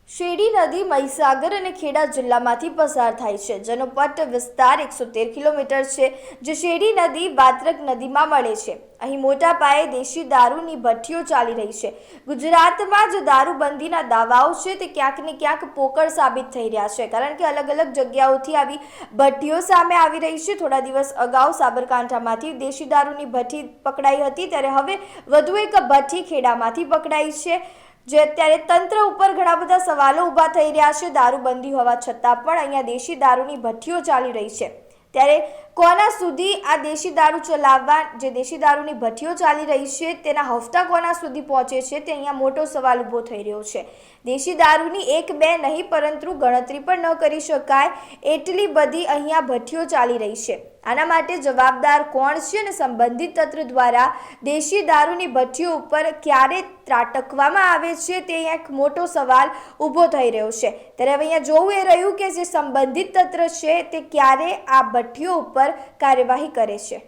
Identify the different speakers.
Speaker 1: શેરડી નદી મહીસાગર અને ખેડા જિલ્લામાંથી પસાર થાય છે, જેનો પટ વિસ્તાર 113 કિલોમીટર છે, જે શેરડી નદી વાત્રક નદીમાં મળે છે. અહીં મોટા પાયે દેશી દારૂની ભઠ્ઠીઓ ચાલી રહી છે. ગુજરાતમાં જે દારૂબંધીના દાવાઓ છે તે ક્યાંક ને ક્યાંક પોકળ સાબિત થઈ રહ્યા છે, કારણ કે અલગ અલગ જગ્યાઓથી આવી ભઠ્ઠીઓ સામે આવી રહી છે. થોડા દિવસ અગાઉ સાબરકાંઠામાંથી દેશી દારૂની ભઠ્ઠી પકડાઈ હતી, ત્યારે હવે વધુ એક ભઠ્ઠી ખેડામાંથી પકડાઈ છે. જે અત્યારે તંત્ર ઉપર ઘણા બધા સવાલો ઊભા થઈ રહ્યા છે. દારૂબંધી હોવા છતાં પણ અહીંયા દેશી દારૂની ભઠ્ઠીઓ ચાલી રહી છે, ત્યારે કોના સુધી આ દેશી દારૂ ચલાવવા, જે દેશી દારૂની ભઠ્ઠીઓ ચાલી રહી છે તેના હફતા કોના સુધી પહોંચે છે, તે અહીંયા મોટો સવાલ ઊભો થઈ રહ્યો છે. દેશી દારૂની એક બે નહીં, પરંતુ ગણતરી પણ ન કરી શકાય એટલી બધી અહીંયા ભઠ્ઠીઓ ચાલી રહી છે. આના માટે જવાબદાર કોણ છે અને સંબંધિત તંત્ર દ્વારા દેશી દારૂની ભઠ્ઠીઓ ઉપર ક્યારે ત્રાટકવામાં આવે છે, તે એક મોટો સવાલ ઊભો થઈ રહ્યો છે. ત્યારે હવે અહીંયા જોવું એ રહ્યું કે જે સંબંધિત તંત્ર છે તે ક્યારે આ ભઠ્ઠીઓ ઉપર કાર્યવાહી કરે છે.